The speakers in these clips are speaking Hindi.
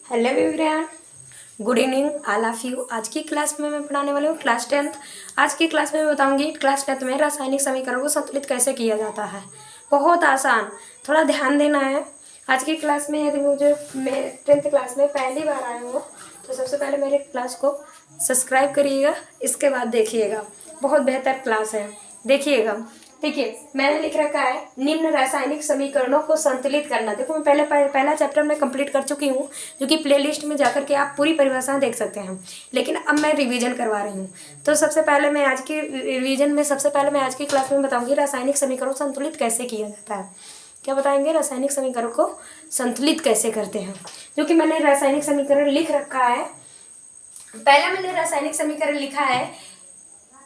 Hello everyone, good evening all of you. आज की क्लास में मैं पढ़ाने वाली हूँ क्लास 10th। आज की क्लास में मैं बताऊंगी क्लास 10th में रासायनिक समीकरण को संतुलित कैसे किया जाता है। बहुत आसान, थोड़ा ध्यान देना है। आज की क्लास में यदि मुझे मैं 10th क्लास में पहली बार आए हो तो सबसे पहले मेरे क्लास को सब्सक्राइब करिएगा, इसके बाद देखिएगा। बहुत बेहतर क्लास है, देखिएगा। देखिए, मैंने लिख रखा है निम्न रासायनिक समीकरणों को संतुलित करना। देखो, मैं पहला चैप्टर में कंप्लीट कर चुकी हूँ, जो कि प्लेलिस्ट में जाकर के आप पूरी परिभाषाएं देख सकते हैं। लेकिन अब मैं रिवीजन करवा रही हूँ। तो सबसे पहले मैं आज की रिवीजन में आज की क्लास में बताऊंगी रासायनिक समीकरण संतुलित कैसे किया जाता है। क्या बताएंगे? रासायनिक समीकरण को संतुलित कैसे करते हैं, जो कि मैंने रासायनिक समीकरण लिख रखा है। पहला मैंने रासायनिक समीकरण लिखा है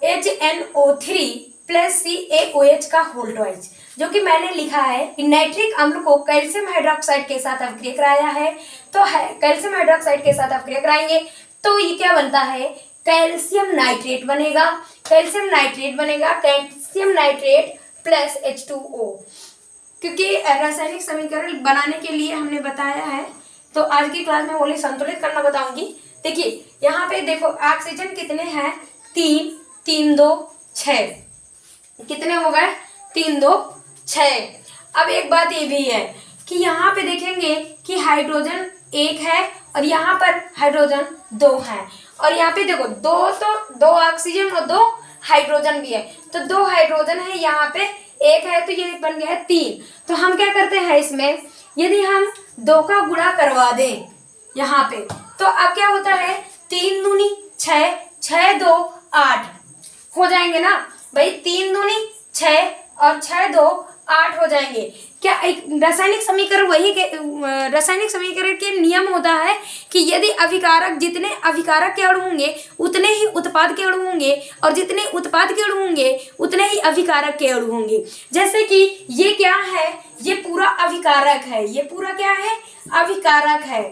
HNO3 प्लस CaOH का होल ट्वाइस, जो कि मैंने लिखा है कि नाइट्रिक अम्ल को कैल्शियम हाइड्रोक्साइड के साथ अभिक्रिया कराया है। तो कैल्शियम हाइड्रोक्साइड के साथ अभिक्रिया कराएंगे तो ये क्या बनता है? कैल्शियम नाइट्रेट बनेगा। Calcium nitrate plus H2O। क्योंकि रासायनिक समीकरण बनाने के लिए हमने बताया है, तो आज की क्लास में ओनली संतुलित करना बताऊंगी। देखिए, यहाँ पे देखो ऑक्सीजन कितने हैं? 3 3 2 6। कितने हो गए? 3 2 6। अब एक बात ये भी है कि यहाँ पे देखेंगे कि हाइड्रोजन 1 है और यहाँ पर हाइड्रोजन 2 है। और यहाँ पे देखो 2 ऑक्सीजन और 2 हाइड्रोजन भी है, तो 2 हाइड्रोजन है, यहाँ पे 1 है, तो ये बन गया है 3। तो हम क्या करते हैं इसमें, यदि हम 2 का गुणा करवा दें यहाँ पे, तो अब क्या होता है? 3 दूनी 6, 6 2 8 हो जाएंगे ना भाई। 3 दूनी 6 और 6 2 8 हो जाएंगे। क्या एक रासायनिक समीकरण के नियम होता है कि यदि अभिकारक, जितने अभिकारक के अणु होंगे उतने ही उत्पाद के अणु होंगे, और जितने उत्पाद के अणु होंगे उतने ही अभिकारक के अणु होंगे। जैसे कि ये क्या है? ये पूरा अभिकारक है, ये पूरा क्या है? अभिकारक है।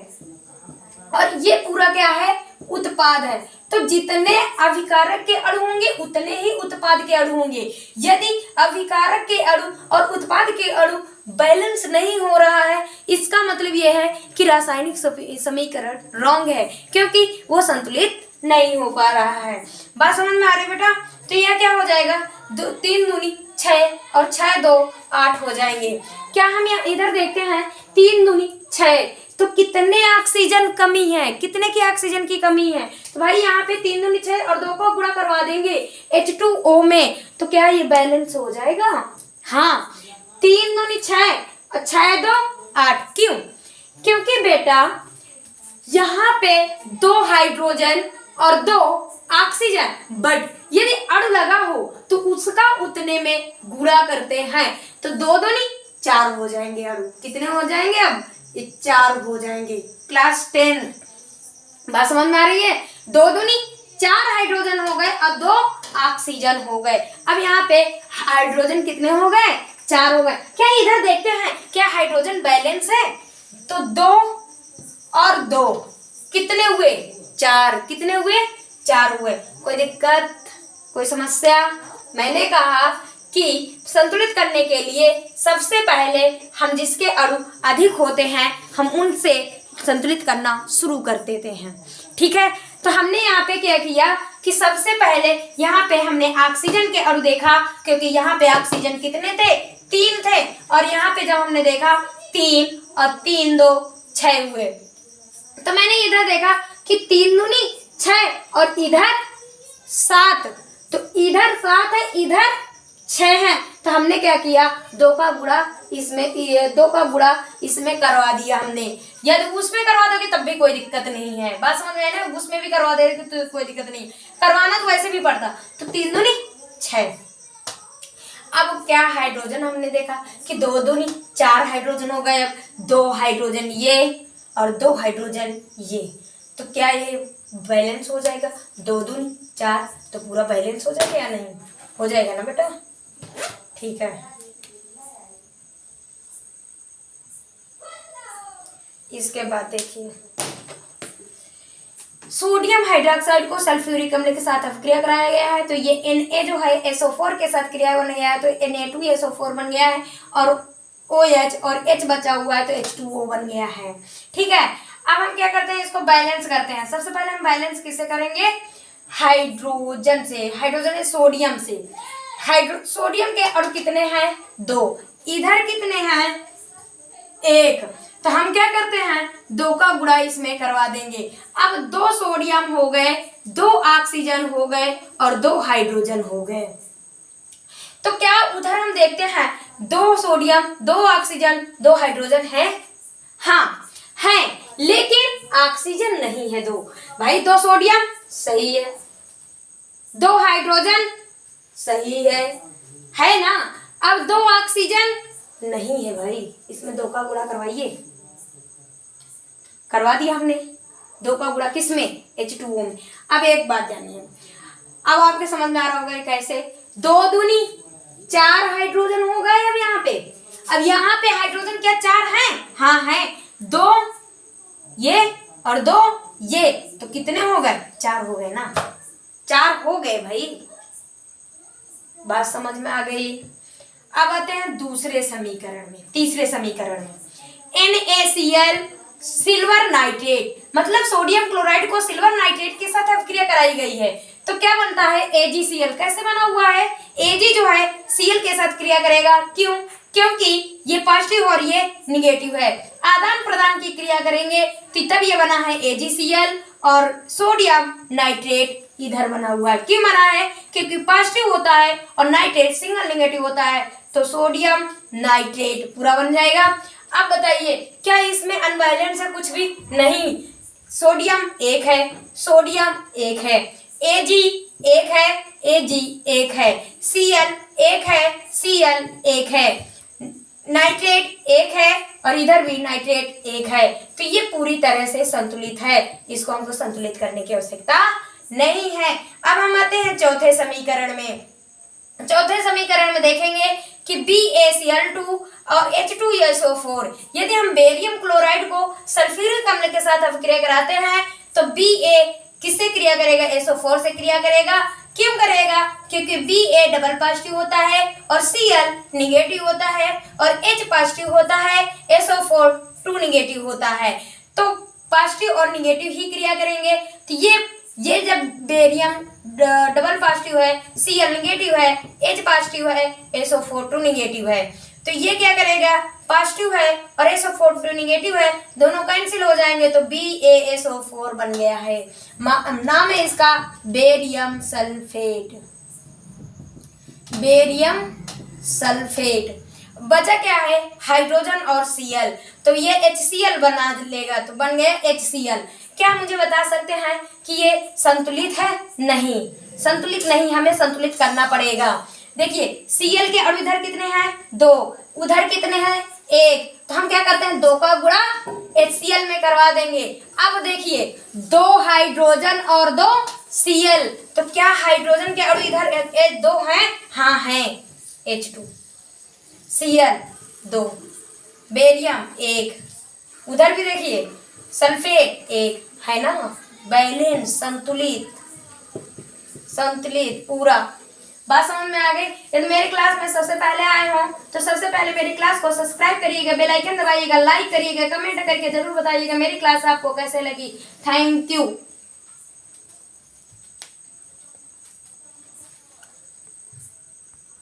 और ये पूरा क्या है? उत्पाद है। तो जितने अभिकारक के अणु होंगे उतने ही उत्पाद के अणु होंगे। यदि अभिकारक के अणु और उत्पाद के अणु बैलेंस नहीं हो रहा है, इसका मतलब यह है कि रासायनिक समीकरण रॉन्ग है, क्योंकि वो संतुलित नहीं हो पा रहा है। बात समझ में आ रही बेटा? तो यह क्या हो जाएगा? 3 दूनी 6 और 6 2 8 हो जाएंगे। क्या हम यहाँ इधर देखते हैं? 3 दूनी 6, तो कितने ऑक्सीजन कमी है? कितने की ऑक्सीजन की कमी है? तो भाई यहाँ पे 3 दूनी 6 और 2 को गुणा करवा देंगे H2O में, तो क्या ये बैलेंस हो जाएगा? हाँ, 3 दूनी 6 और 6 2 8। क्यों? क्योंकि बेटा यहाँ पे 2 हाइड्रोजन और 2 ऑक्सीजन, बट यदि अणु लगा हो तो उसका उतने में गुणा करते हैं, तो 2 दूनी 4 हो जाएंगे अणु। कितने हो जाएंगे? अब ये 4 हो जाएंगे। क्लास 10 बात समझ में आ रही है? 2 दूनी 4 हाइड्रोजन हो गए और 2 ऑक्सीजन हो गए। अब यहाँ पे हाइड्रोजन कितने हो गए? 4 हो गए। क्या इधर देखते हैं क्या हाइड्रोजन बैलेंस है? तो 2 और 2 कितने हुए? 4। कितने हुए? 4 हुए। कोई दिक्कत, कोई समस्या? मैंने कहा कि संतुलित करने के लिए सबसे पहले हम जिसके अणु अधिक होते हैं हम उनसे संतुलित करना शुरू कर देते हैं। ठीक है, तो हमने यहाँ पे क्या किया कि सबसे पहले यहाँ पे हमने ऑक्सीजन के अणु देखा, क्योंकि यहाँ पे ऑक्सीजन कितने थे? 3 थे। और यहाँ पे जब हमने देखा 3 और 3 2 6 हुए, तो मैंने इधर देखा कि 3 दूनी 6 और इधर 7, तो इधर 7 है, इधर 6 है। तो हमने क्या किया? 2 का गुणा इसमें करवा दिया हमने। यदि उसमें करवा दोगे तब भी कोई दिक्कत नहीं है। बात समझ में आई ना? उसमें भी करवा दे तो कोई दिक्कत नहीं, करवाना तो वैसे भी पड़ता। तो 3 दूनी 6। अब क्या हाइड्रोजन हमने देखा कि 2 दूनी 4 हाइड्रोजन हो गए। अब 2 हाइड्रोजन ये और 2 हाइड्रोजन ये, तो क्या ये बैलेंस हो जाएगा? 2 दूनी 4, तो पूरा बैलेंस हो जाएगा या नहीं? हो जाएगा ना बेटा? ठीक है, इसके बाद देखिए, सोडियम हाइड्रोक्साइड को सल्फ्यूरिक अम्ल के साथ अभिक्रिया कराया गया है, तो ये Na जो है SO4 के साथ क्रिया बन गया है, तो Na2SO4 बन गया है, और OH और H बचा हुआ है तो H2O बन गया है। ठीक है, अब हम क्या करते हैं, इसको बैलेंस करते हैं। सबसे पहले हम बैलेंस किससे करेंगे, हाइड्रोजन से। हाइड्रोजन है सोडियम से। सोडियम के अणु कितने हैं, 2, इधर कितने हैं, 1। तो हम क्या करते हैं, 2 का गुणा इसमें करवा देंगे। अब 2 सोडियम हो गए, 2 ऑक्सीजन हो गए और 2 हाइड्रोजन हो गए। तो क्या उधर हम देखते हैं 2 सोडियम, 2 ऑक्सीजन, 2 हाइड्रोजन है, हाँ है, लेकिन ऑक्सीजन नहीं है 2। भाई 2 सोडियम सही है, 2 हाइड्रोजन सही है ना। अब 2 ऑक्सीजन नहीं है भाई, इसमें 2 का गुणा करवाइए। करवा दिया हमने, 2 का गुणा किसमें, H2O में। अब एक बात जानिए, अब आपके समझ में आ रहा होगा कैसे, 2 दूनी 4 हाइड्रोजन हो गए। अब यहाँ पे हाइड्रोजन क्या 4 हैं, हाँ है, 2 ये और 2 ये, तो कितने हो गए, 4 हो गए ना, 4 हो गए भाई। बात समझ में आ गई। अब आते हैं दूसरे समीकरण में, तीसरे समीकरण में, NaCl सिल्वर नाइट्रेट, मतलब सोडियम क्लोराइड को सिल्वर नाइट्रेट के साथ अभिक्रिया कराई गई है, तो क्या बनता है, AgCl। कैसे बना हुआ है, Ag जो है Cl के साथ क्रिया करेगा, क्यों, क्योंकि ये पॉजिटिव और ये निगेटिव है, आदान प्रदान की क्रिया करेंगे, तो तब ये बना है AgCl। और सोडियम नाइट्रेट इधर बना हुआ है, क्यों बना है, क्योंकि पॉजिटिव होता है और नाइट्रेट सिंगल नेगेटिव होता है, तो सोडियम नाइट्रेट पूरा बन जाएगा। अब बताइए क्या इसमें अनबैलेंस है, कुछ भी नहीं। सोडियम 1 है, सोडियम 1 है, Ag 1 है, Ag 1 है, Cl 1 है, Cl 1 है, नाइट्रेट 1 है और इधर भी नाइट्रेट 1 है, तो ये पूरी तरह से संतुलित है, इसको हमको संतुलित करने की आवश्यकता नहीं है। अब हम आते हैं चौथे समीकरण में। चौथे समीकरण में देखेंगे कि BaCl2 और H2SO4, यदि हम बेरियम क्लोराइड को सल्फ्यूरिक अम्ल के साथ अभिक्रिया कराते हैं तो Ba किससे क्रिया करेगा, SO4 से क्रिया करेगा। क्यों करेगा, क्योंकि Ba डबल पॉजिटिव होता है और Cl निगेटिव होता है और H पॉजिटिव होता है, SO4 2 निगेटिव होता है, तो पॉजिटिव और निगेटिव ही क्रिया करेंगे। तो ये जब बेरियम डबल पॉजिटिव है, Cl निगेटिव है, H पॉजिटिव है, SO4 2 निगेटिव है, तो ये क्या करेगा, पॉजिटिव है और SO4 2 निगेटिव है, दोनों कैंसिल हो जाएंगे, तो BaSO4 बन गया है। नाम है इसका बेरियम सल्फेट। Barium sulphate. बचा क्या है, हाइड्रोजन और Cl, तो ये HCl बना लेगा, तो बन गया HCl। क्या मुझे बता सकते हैं कि ये संतुलित है, नहीं, संतुलित नहीं, हमें संतुलित करना पड़ेगा। देखिए Cl के अणु इधर कितने हैं, 2, उधर कितने हैं, 1, तो हम क्या करते हैं, 2 का गुणा HCl में करवा देंगे। अब देखिए 2 हाइड्रोजन और 2 Cl, तो क्या हाइड्रोजन के अणु इधर 2 हैं, हाँ हैं, H2, Cl 2, बेरियम 1, उधर भी देखिए सल्फेट 1 है ना, बैलेंस, संतुलित, संतुलित पूरा। बात समझ में आ गई। यदि मेरी क्लास में सबसे पहले आए हो तो सबसे पहले मेरी क्लास को सब्सक्राइब करिएगा, बेल आइकन दबाइएगा, लाइक करिएगा, कमेंट करके जरूर बताइएगा मेरी क्लास आपको कैसे लगी। Thank you.